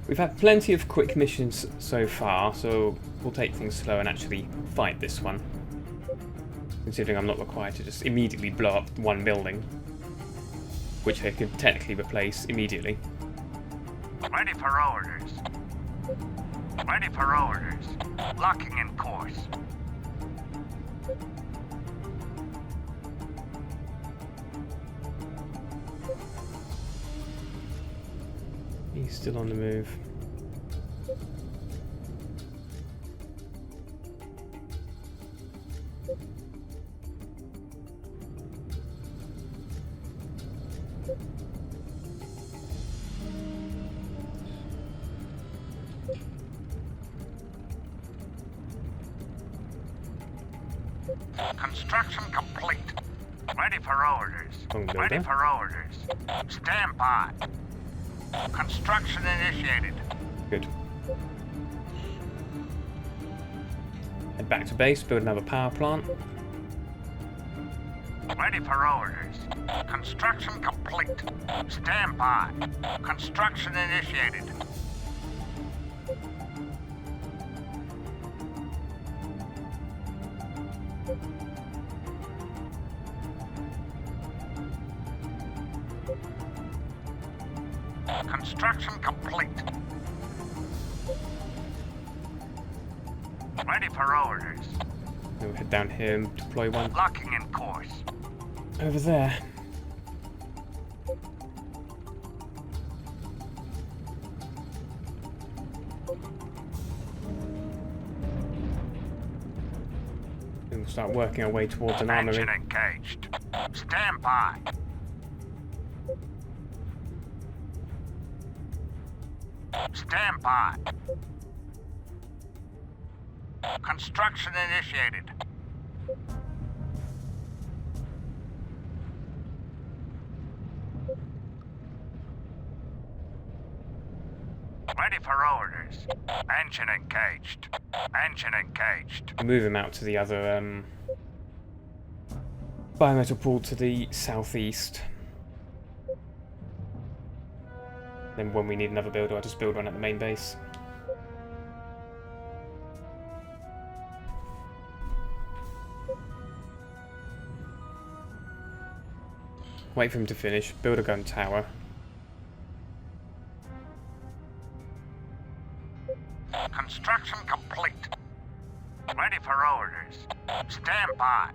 We've had plenty of quick missions so far, so we'll take things slow and actually fight this one. Considering I'm not required to just immediately blow up one building, which they could technically replace immediately. Ready for orders. Ready for orders. Locking in course. He's still on the move. Construction complete. Ready for orders. Ready for orders. Stand by. Construction initiated. Good. Head back to base, build another power plant. Ready for orders. Construction complete. Stand by. Construction initiated. Construction complete. Ready for orders. We'll head down here and deploy one Locking in course. over there. And we'll start working our way towards an armory. Engine engaged. Stand by. Stand by. Construction initiated. Ready for orders. Engine engaged. Engine engaged. Move him out to the other biometal pool to the southeast. Then when we need another builder, I'll just build one at the main base. Wait for him to finish, build a gun tower. Construction complete. Ready for orders. Stand by.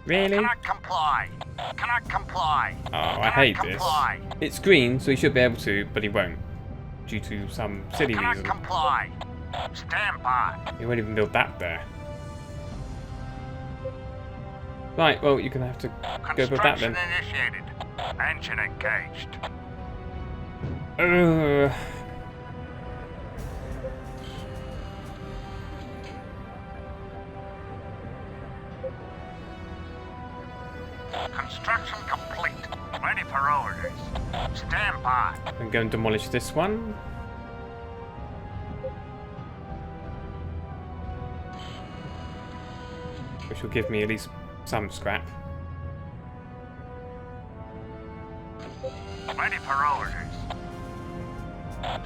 Really? Cannot comply. Cannot comply. Oh, I hate this. It's green, so he should be able to, but he won't. Due to some silly Cannot reason. comply. Stand by. He won't even build that there. Right, well, you're going to have to go build that then. Construction initiated. Engine engaged. Construction complete. Ready for orders. Stand by. I'm going to demolish this one. Which will give me at least some scrap. Ready for orders.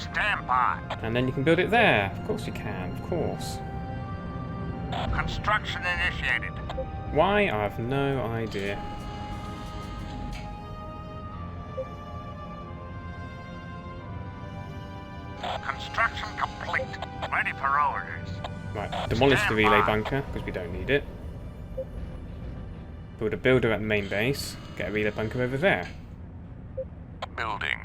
Stand by. And then you can build it there. Of course you can, of course. Construction initiated. Why? I have no idea. Construction complete. Ready for orders. Right, demolish the relay bunker, because we don't need it. Build a builder at the main base. Get a relay bunker over there. Building.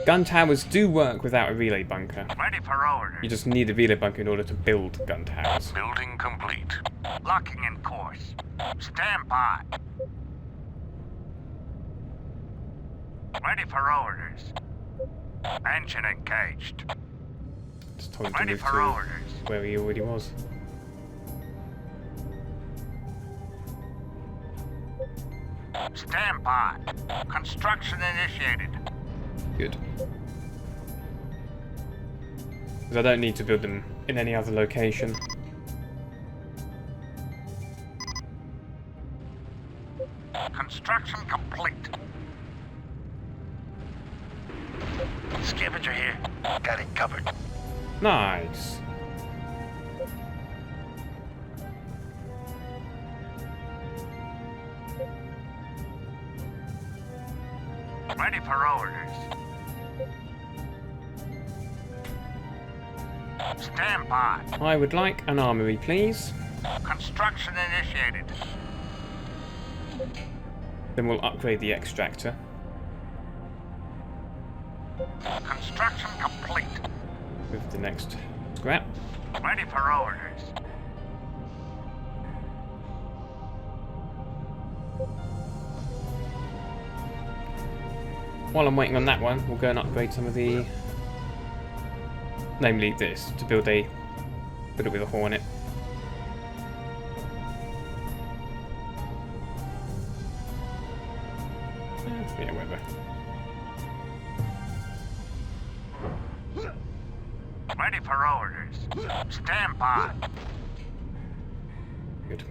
Gun towers do work without a relay bunker. Ready for orders. You just need a relay bunker in order to build gun towers. Building complete. Locking in course. Stand by. Ready for orders. Engine engaged. Just told him to Ready move for to orders. where he already was. Stand by. Construction initiated. Good. Because I don't need to build them in any other location. Construction complete. Scavenger here. Got it covered. Nice. Ready for orders. Stand by. I would like an armory, please. Construction initiated. Then we'll upgrade the extractor. Construction complete. With the next scrap. Ready for orders. While I'm waiting on that one, we'll go and upgrade some of the... Namely this, to build it with a Hornet. Yeah, whatever. Ready for orders. Stand by. Good.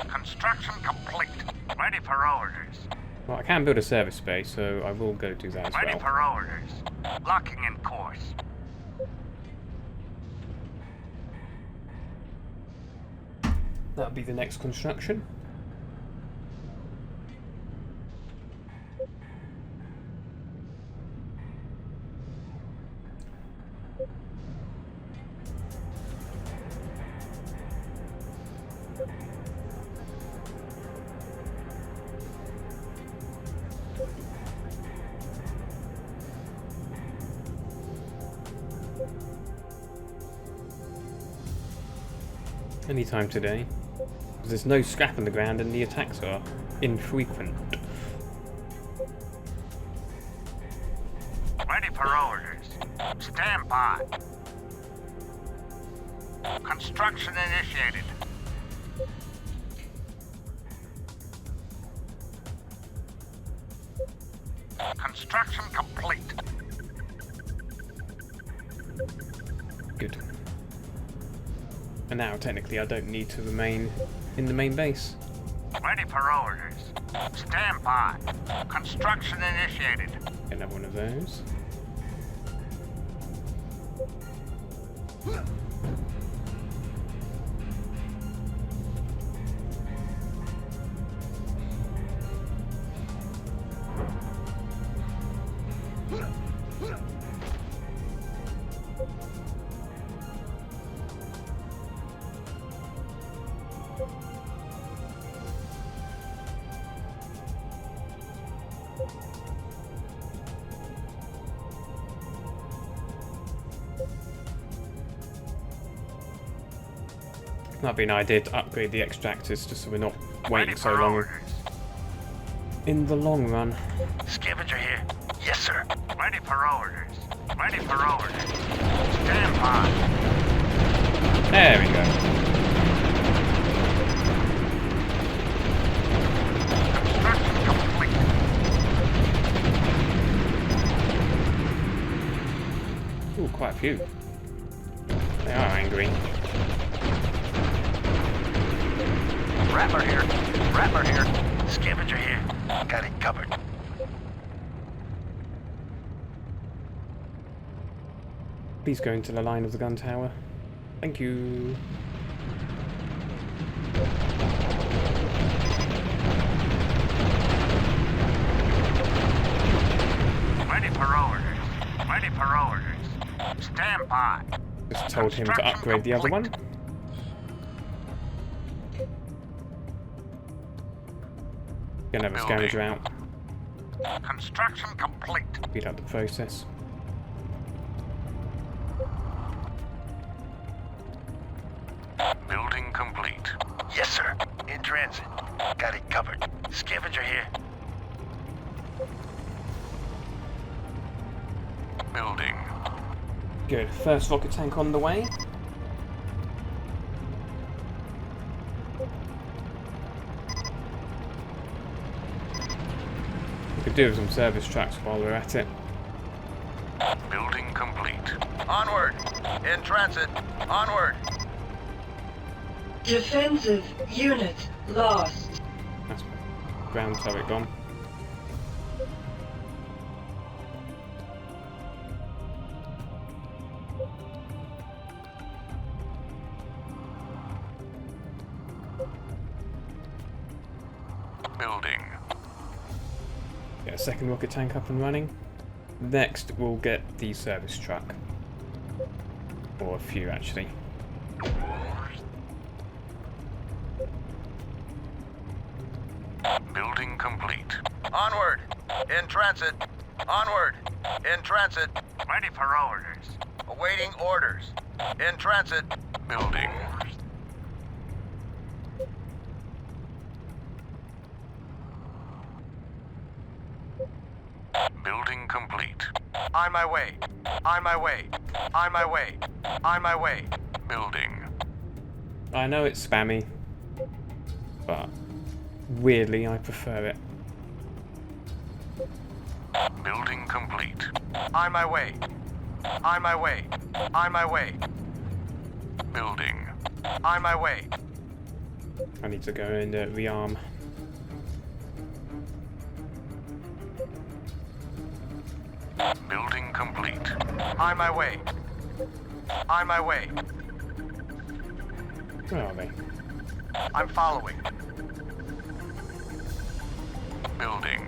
Construction complete. Ready for orders. Well, I can build a service space, so I will go do that as Ready well. for orders. Locking in course. That'll be the next construction. Anytime today. There's no scrap on the ground and the attacks are infrequent. Ready for orders. Stand by. Construction initiated. Construction complete. Good. And now, technically, I don't need to remain in the main base. Ready for orders. Stand by. Construction initiated. Get another one of those. That'd be an idea to upgrade the extractors just so we're not waiting so long orders. in the long run. Scavenger here. Yes, sir. Ready for orders. Ready for orders. Stand by. There we go. Construction complete. Ooh, quite a few. They are angry. Rattler here. Rattler here. Scavenger here. Got it covered. Please go into the line of the gun tower. Thank you. Ready for orders. Ready for orders. Stand by. Just told him to upgrade the other one. Gonna have a scavenger out. Construction complete. Speed up the process. Building complete. Yes, sir. In transit. Got it covered. Scavenger here. Building. Good. First rocket tank on the way. We could do with some service trucks while we're at it. Building complete. Onward. In transit. Onward. Defensive unit lost. That's ground turret gone. Building. Get a second rocket tank up and running. Next, we'll get the service truck. Or a few, actually. Building complete. Onward! In transit! Onward! In transit! Ready for orders. Awaiting orders. In transit. Building. Building complete. On my way. On my way. On my way. On my way. Building. I know it's spammy, but weirdly I prefer it. Building complete. On my way. On my way. On my way. Building. On my way. I need to go and rearm. Building complete. On my way. On my way. Where are they? I'm following. Building.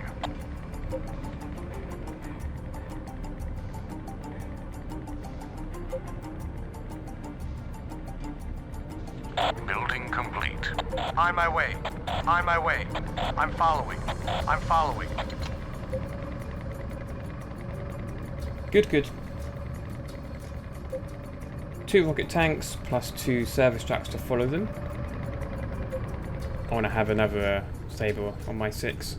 Building complete. On my way. On my way. I'm following. I'm following. Good, good. 2 rocket tanks plus 2 service trucks to follow them. I want to have another Sabre on my 6.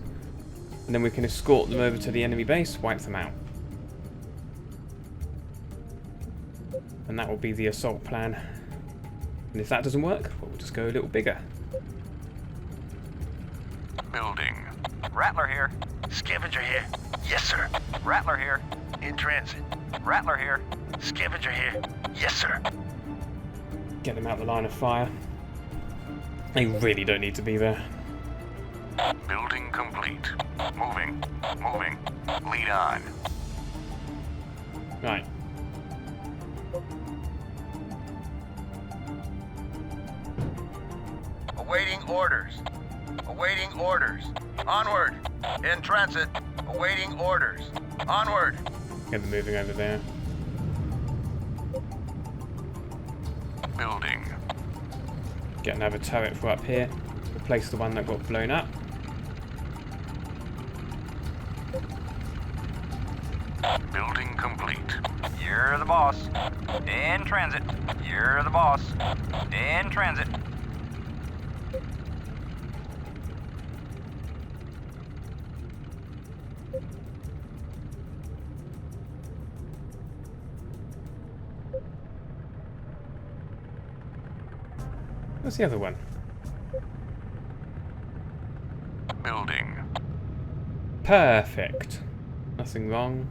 And then we can escort them over to the enemy base, wipe them out. And that will be the assault plan. And if that doesn't work, we'll just go a little bigger. Building. Rattler here. Scavenger here. Yes, sir. Rattler here. In transit. Rattler here. Scavenger here. Yes, sir. Get them out the line of fire. They really don't need to be there. Building complete. Moving. Moving. Lead on. Right. Awaiting orders. Awaiting orders. Onward. In transit. Awaiting orders. Onward. Get them moving over there. Building. Get another turret for up here. Replace the one that got blown up. Building complete. You're the boss. In transit. You're the boss. In transit. What's the other one? Building. Perfect. Nothing wrong.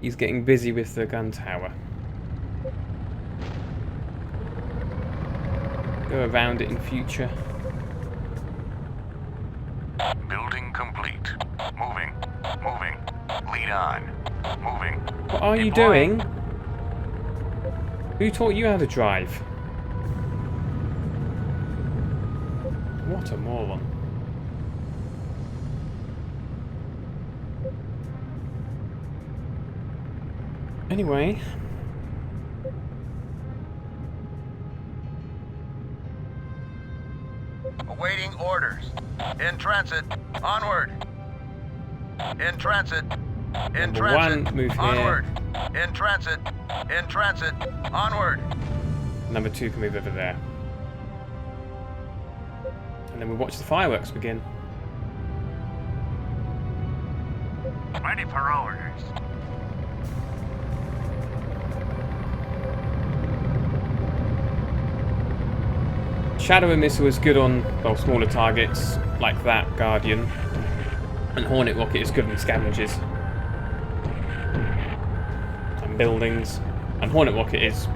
He's getting busy with the gun tower. Go around it in future. Building complete. Moving. Moving. Lead on. Moving. What are you Deploying. doing? Who taught you how to drive? What a moron. Anyway. Awaiting orders. In transit. Onward. In transit. In Number transit. one, move here. Onward. In transit. In transit. Onward. Number 2 can move over there. And then we watch the fireworks begin. Ready for orders. Shadow and missile is good on, well, smaller targets like that, Guardian. And Hornet rocket is good on scavengers. And buildings. And Hornet rocket is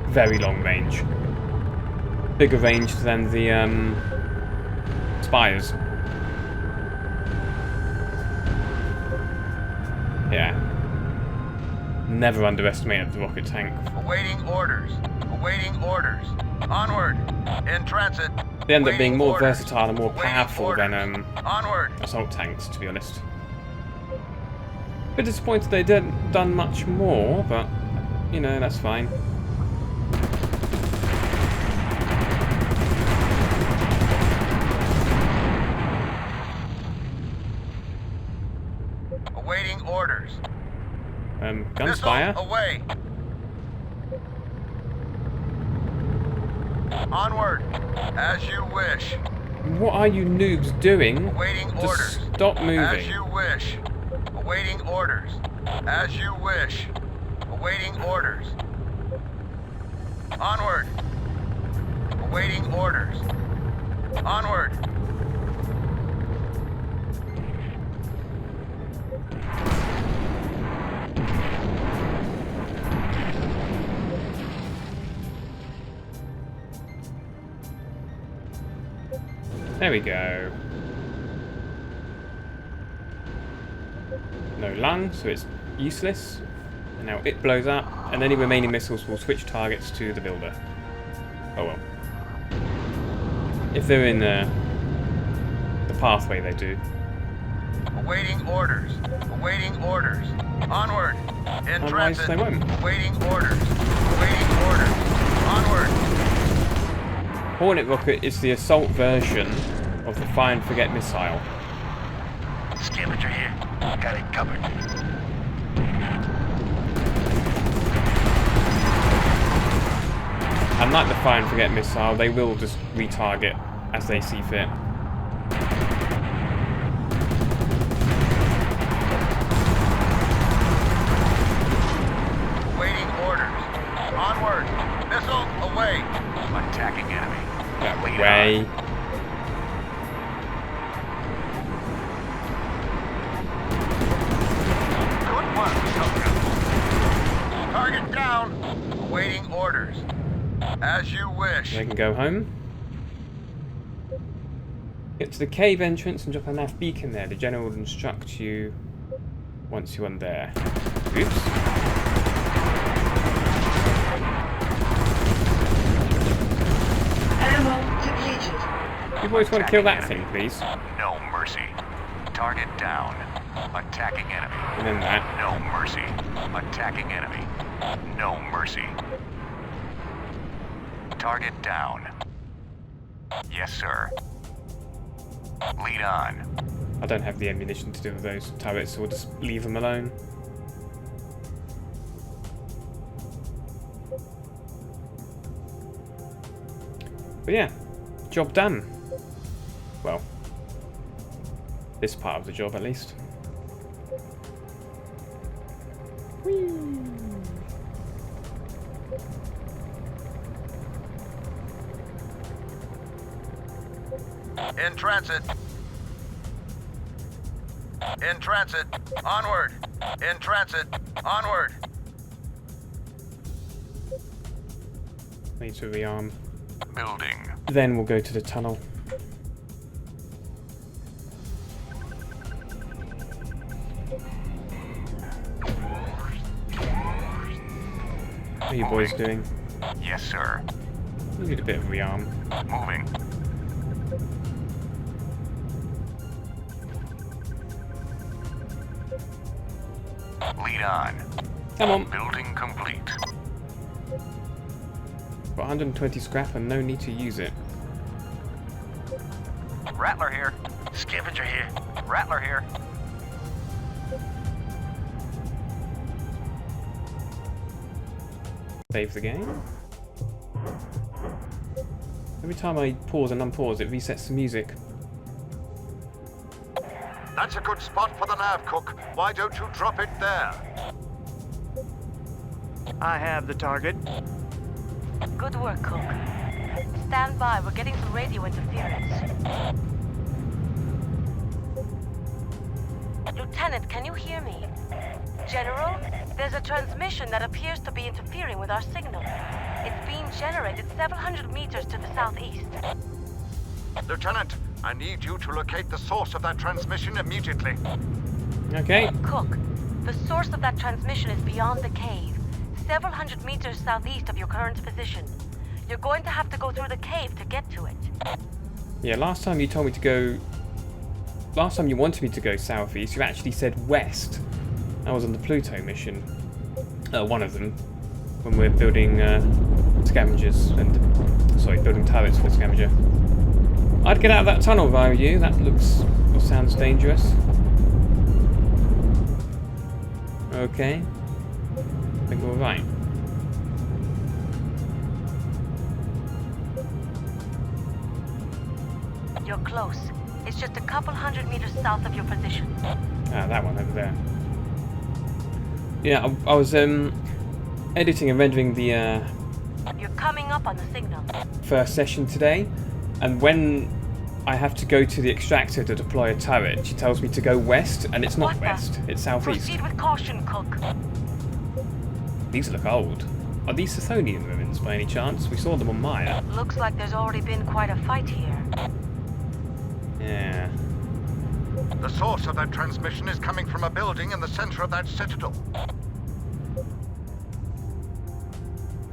very long range. Bigger range than the Spires. Yeah. Never underestimated the rocket tank. Awaiting orders. Awaiting orders. Onward. In transit. They end up being more Awaiting orders. versatile and more Awaiting powerful than orders. Onward. assault tanks, to be honest. Bit disappointed they didn't done much more, but you know, that's fine. Awaiting orders. Guns fire. Missile away. Onward. As you wish. What are you noobs doing? Awaiting Just orders. stop As moving. you wish. Awaiting orders. As you wish. Awaiting orders. Onward. Awaiting orders. Onward. There we go. No lung, so it's useless. And now it blows up, and any remaining missiles will switch targets to the builder. Oh well. If they're in the pathway, they do. Awaiting orders. Awaiting orders. Onward. In Otherwise, transit. they won't. Awaiting orders. Awaiting orders. Onward. Hornet rocket is the assault version of the Fire and Forget missile. Scavenger here. Got it covered. Unlike the Fire and Forget missile, they will just retarget as they see fit. Awaiting orders. Onward. Missile away. Attacking enemy. That Lead way. Good work, Soldier. Target down. Awaiting orders. As you wish. They can go home. Get to the cave entrance and drop a nav beacon there. The general will instruct you once you're on there. Oops. Ammo depleted. You boys want to kill that thing, please? No mercy. Target down. Attacking enemy. And then that. No mercy. Attacking enemy. No mercy. Target down. Yes, sir. Lead on. I don't have the ammunition to deal with those turrets, so we'll just leave them alone. But yeah, job done. Well, this part of the job at least. In transit. In transit. Onward. In transit. Onward. Need to rearm. Building. Then we'll go to the tunnel. What are you boys doing? Yes, sir. We need a bit of rearm. Moving. Lead on. Come on. Building complete. Got 120 scrap and no need to use it. Rattler here. Scavenger here. Rattler here. Save the game. Every time I pause and unpause, it resets the music. That's a good spot for the nav, Cook. Why don't you drop it there? I have the target. Good work, Cook. Stand by, we're getting some radio interference. Lieutenant, can you hear me? General, there's a transmission that appears to be interfering with our signal. It's being generated several hundred meters to the southeast. Lieutenant, I need you to locate the source of that transmission immediately. Okay. Cook, the source of that transmission is beyond the cave, several hundred meters southeast of your current position. You're going to have to go through the cave to get to it. Yeah, last time you told me to go... Last time you wanted me to go southeast, you actually said west. I was on the Pluto mission. One of them. When we're building scavengers and... Sorry, building turrets for the scavenger. I'd get out of that tunnel if I were you. That looks... or sounds dangerous. Okay. I think we're right. You're close. It's just a couple hundred meters south of your position. Ah, that one over there. Yeah, I was editing and rendering the You're coming up on the signal. first session today, and when I have to go to the extractor to deploy a turret, she tells me to go west, and it's not What the? west, it's southeast. Proceed with caution, Cook. These look old. Are these Scion ruins by any chance? We saw them on Maya. Looks like there's already been quite a fight here. Yeah. The source of that transmission is coming from a building in the center of that citadel.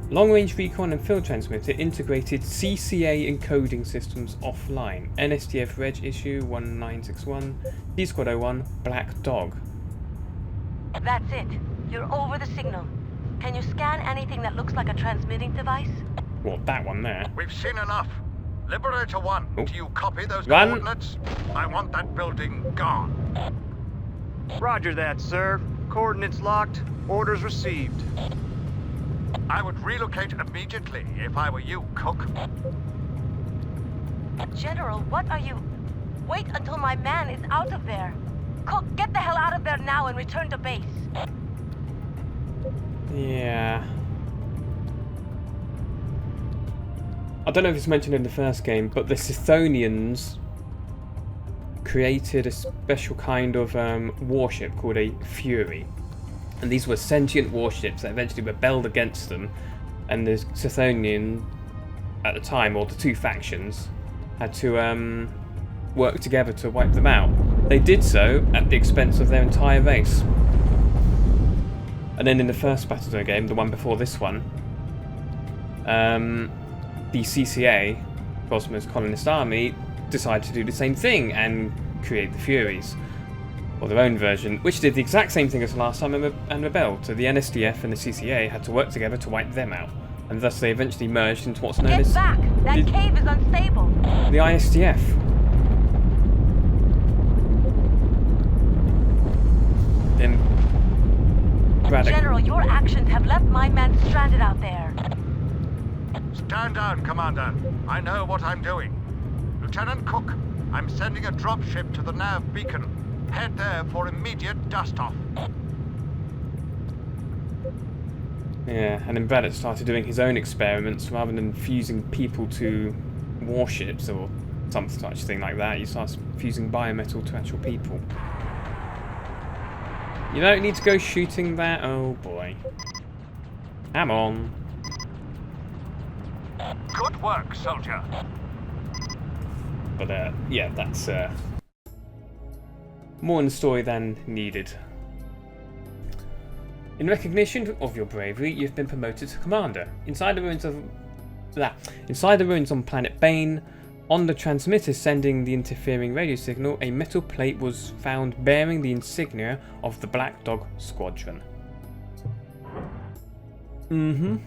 Long-range recon and field transmitter integrated CCA encoding systems offline. NSDF Reg issue 1961, D-Squad 01, Black Dog. That's it. You're over the signal. Can you scan anything that looks like a transmitting device? What, that one there? We've seen enough. Liberator 1, Oh. do you copy those Run. coordinates? I want that building gone. Roger that, sir. Coordinates locked. Orders received. I would relocate immediately if I were you, Cook. General, what are you... Wait until my man is out of there. Cook, get the hell out of there now and return to base. Yeah. I don't know if it's mentioned in the first game, but the Scythonians created a special kind of warship called a Fury. And these were sentient warships that eventually rebelled against them. And the Scythonian, at the time, or the two factions, had to work together to wipe them out. They did so at the expense of their entire race. And then in the first Battlezone game, the one before this one, the CCA, Cosmos Colonist Army, decided to do the same thing and create the Furies, or their own version, which did the exact same thing as last time and rebelled. So the NSDF and the CCA had to work together to wipe them out, and thus they eventually merged into what's known Get as back! That cave is unstable. the ISDF. Then Braddock. General, your actions have left my man stranded out there. Stand down, Commander. I know what I'm doing. Lieutenant Cook, I'm sending a dropship to the nav beacon. Head there for immediate dust-off. Yeah, and then Braddock started doing his own experiments rather than fusing people to warships or some such thing like that. He starts fusing biometal to actual people. You don't need to go shooting that. Oh boy. Come on. Good work, soldier. But yeah, that's more in the story than needed. In recognition of your bravery, you've been promoted to commander. Inside the ruins on planet Bane, on the transmitter sending the interfering radio signal, a metal plate was found bearing the insignia of the Black Dog Squadron. Mm-hmm.